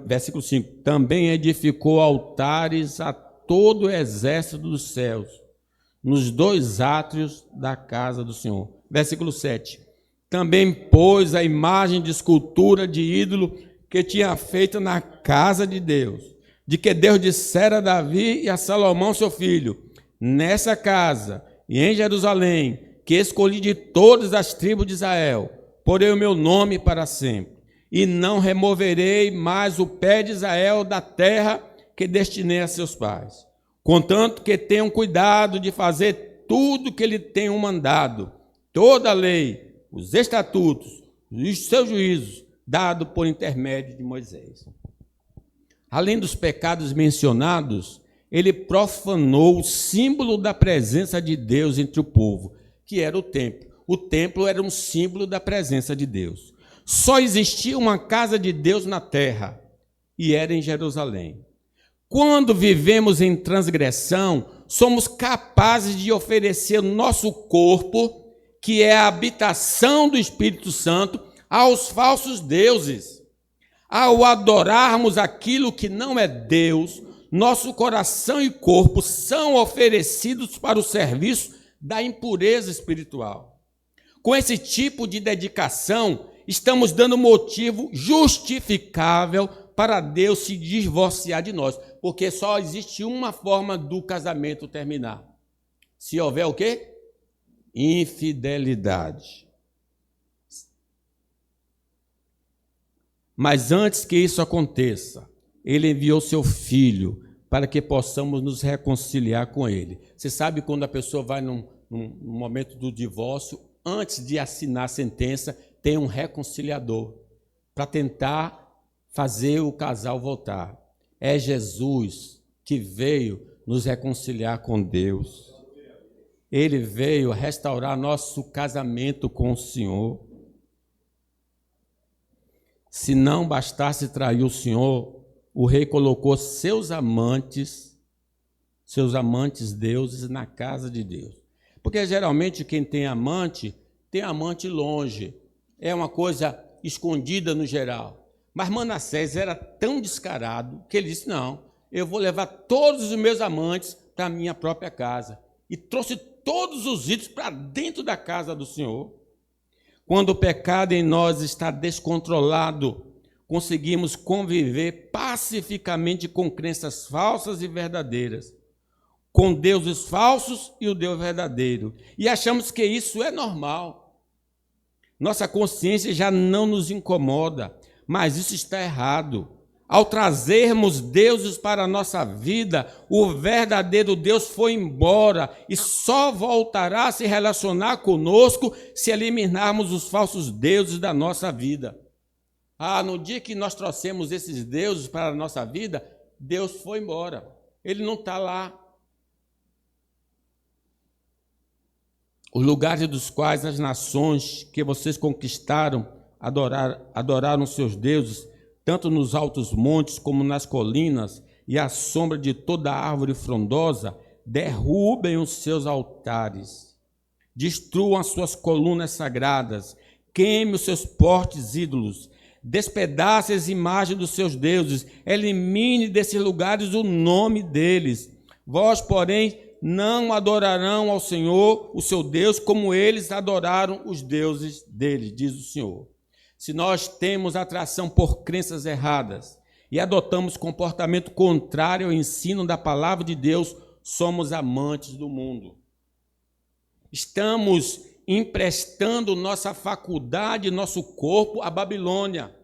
Versículo 5, também edificou altares a todo o exército dos céus, nos 2 átrios da casa do Senhor. Versículo 7, também pôs a imagem de escultura de ídolo que tinha feito na casa de Deus, de que Deus dissera a Davi e a Salomão seu filho, nessa casa e em Jerusalém, que escolhi de todas as tribos de Israel, porei o meu nome para sempre, e não removerei mais o pé de Israel da terra que destinei a seus pais, contanto que tenham cuidado de fazer tudo que lhe tenho mandado, toda a lei, os estatutos e os seus juízos, dado por intermédio de Moisés. Além dos pecados mencionados, ele profanou o símbolo da presença de Deus entre o povo, que era o templo. O templo era um símbolo da presença de Deus. Só existia uma casa de Deus na terra, e era em Jerusalém. Quando vivemos em transgressão, somos capazes de oferecer o nosso corpo, que é a habitação do Espírito Santo, aos falsos deuses. Ao adorarmos aquilo que não é Deus, nosso coração e corpo são oferecidos para o serviço da impureza espiritual. Com esse tipo de dedicação, estamos dando motivo justificável para Deus se divorciar de nós, porque só existe uma forma do casamento terminar. Se houver o quê? Infidelidade. Mas antes que isso aconteça, ele enviou seu filho para que possamos nos reconciliar com ele. Você sabe quando a pessoa vai num momento do divórcio, antes de assinar a sentença, tem um reconciliador para tentar fazer o casal voltar. É Jesus que veio nos reconciliar com Deus. Ele veio restaurar nosso casamento com o Senhor. Se não bastasse trair o Senhor, o rei colocou seus amantes deuses na casa de Deus. Porque geralmente quem tem amante longe. É uma coisa escondida no geral. Mas Manassés era tão descarado que ele disse, não, eu vou levar todos os meus amantes para a minha própria casa. E trouxe todos os ídolos para dentro da casa do Senhor. Quando o pecado em nós está descontrolado, conseguimos conviver pacificamente com crenças falsas e verdadeiras, com deuses falsos e o Deus verdadeiro. E achamos que isso é normal. Nossa consciência já não nos incomoda, mas isso está errado. Ao trazermos deuses para a nossa vida, o verdadeiro Deus foi embora e só voltará a se relacionar conosco se eliminarmos os falsos deuses da nossa vida. No dia que nós trouxemos esses deuses para a nossa vida, Deus foi embora. Ele não está lá. Os lugares dos quais as nações que vocês conquistaram adoraram seus deuses, tanto nos altos montes como nas colinas, e à sombra de toda árvore frondosa, derrubem os seus altares, destruam as suas colunas sagradas, queime os seus postes ídolos, despedace as imagens dos seus deuses, elimine desses lugares o nome deles. Vós, porém, não adorarão ao Senhor, o seu Deus, como eles adoraram os deuses deles, diz o Senhor. Se nós temos atração por crenças erradas e adotamos comportamento contrário ao ensino da palavra de Deus, somos amantes do mundo. Estamos emprestando nossa faculdade, nosso corpo à Babilônia.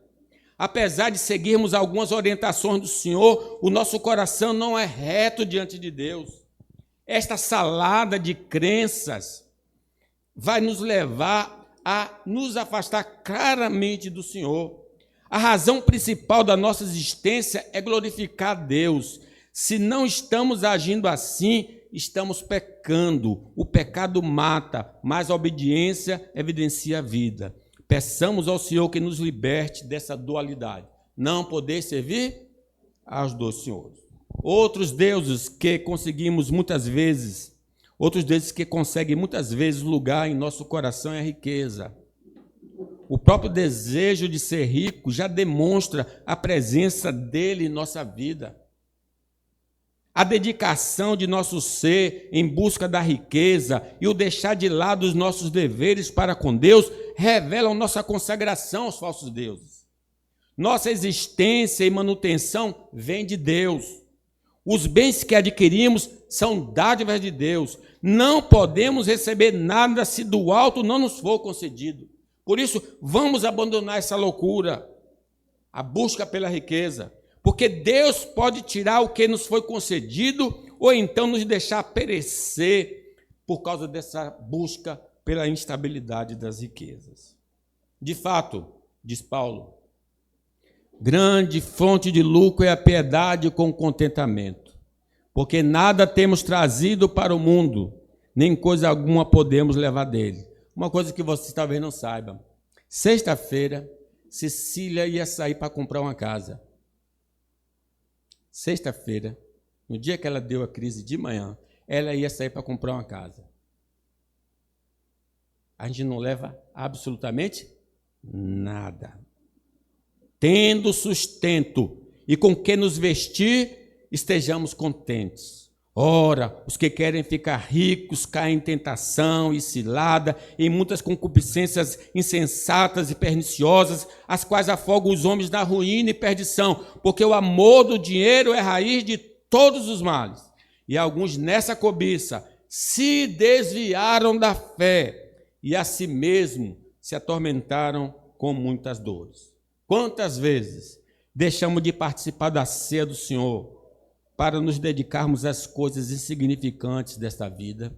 Apesar de seguirmos algumas orientações do Senhor, o nosso coração não é reto diante de Deus. Esta salada de crenças vai nos levar a nos afastar claramente do Senhor. A razão principal da nossa existência é glorificar a Deus. Se não estamos agindo assim, estamos pecando. O pecado mata, mas a obediência evidencia a vida. Peçamos ao Senhor que nos liberte dessa dualidade. Não poder servir aos dois senhores. Outros deuses que conseguem muitas vezes lugar em nosso coração é a riqueza. O próprio desejo de ser rico já demonstra a presença dele em nossa vida. A dedicação de nosso ser em busca da riqueza e o deixar de lado os nossos deveres para com Deus revelam nossa consagração aos falsos deuses. Nossa existência e manutenção vem de Deus. Os bens que adquirimos são dádivas de Deus. Não podemos receber nada se do alto não nos for concedido. Por isso, vamos abandonar essa loucura, a busca pela riqueza, porque Deus pode tirar o que nos foi concedido ou então nos deixar perecer por causa dessa busca pela instabilidade das riquezas. De fato, diz Paulo, grande fonte de lucro é a piedade com contentamento, porque nada temos trazido para o mundo, nem coisa alguma podemos levar dele. Uma coisa que vocês talvez não saibam, sexta-feira, Cecília ia sair para comprar uma casa. Sexta-feira, no dia que ela deu a crise de manhã, ela ia sair para comprar uma casa. A gente não leva absolutamente nada. Tendo sustento e com que nos vestir, estejamos contentes. Ora, os que querem ficar ricos caem em tentação e cilada, em muitas concupiscências insensatas e perniciosas, as quais afogam os homens na ruína e perdição, porque o amor do dinheiro é raiz de todos os males. E alguns nessa cobiça se desviaram da fé e a si mesmo se atormentaram com muitas dores. Quantas vezes deixamos de participar da ceia do Senhor para nos dedicarmos às coisas insignificantes desta vida?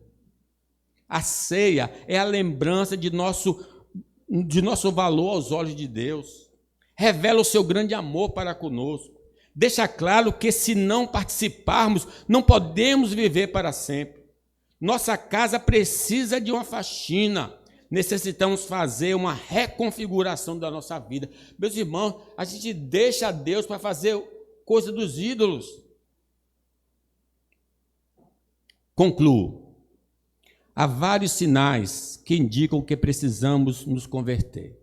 A ceia é a lembrança de nosso valor aos olhos de Deus. Revela o seu grande amor para conosco. Deixa claro que se não participarmos, não podemos viver para sempre. Nossa casa precisa de uma faxina. necessitamos fazer uma reconfiguração da nossa vida. Meus irmãos, a gente deixa Deus para fazer coisa dos ídolos. Concluo. Há vários sinais que indicam que precisamos nos converter.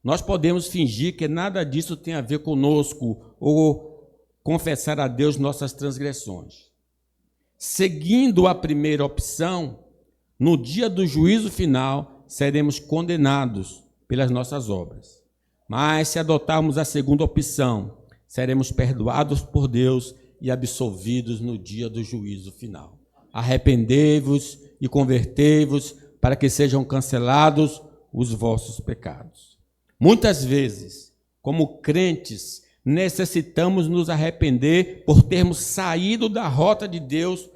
Nós podemos fingir que nada disso tem a ver conosco ou confessar a Deus nossas transgressões. Seguindo a primeira opção, no dia do juízo final, seremos condenados pelas nossas obras. Mas se adotarmos a segunda opção, seremos perdoados por Deus e absolvidos no dia do juízo final. Arrependei-vos e convertei-vos para que sejam cancelados os vossos pecados. Muitas vezes, como crentes, necessitamos nos arrepender por termos saído da rota de Deus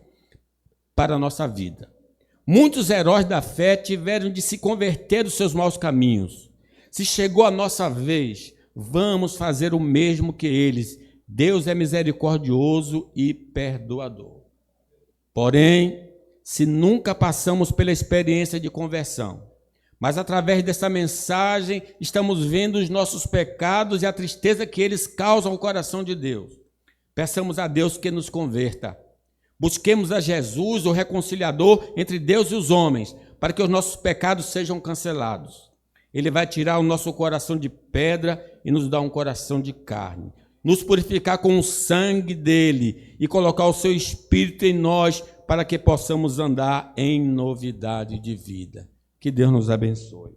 para a nossa vida. Muitos heróis da fé tiveram de se converter dos seus maus caminhos. Se chegou a nossa vez, vamos fazer o mesmo que eles. Deus é misericordioso e perdoador. Porém, se nunca passamos pela experiência de conversão, mas através dessa mensagem estamos vendo os nossos pecados e a tristeza que eles causam ao coração de Deus, peçamos a Deus que nos converta. Busquemos a Jesus, o reconciliador entre Deus e os homens, para que os nossos pecados sejam cancelados. Ele vai tirar o nosso coração de pedra e nos dar um coração de carne, nos purificar com o sangue dele e colocar o seu Espírito em nós para que possamos andar em novidade de vida. Que Deus nos abençoe.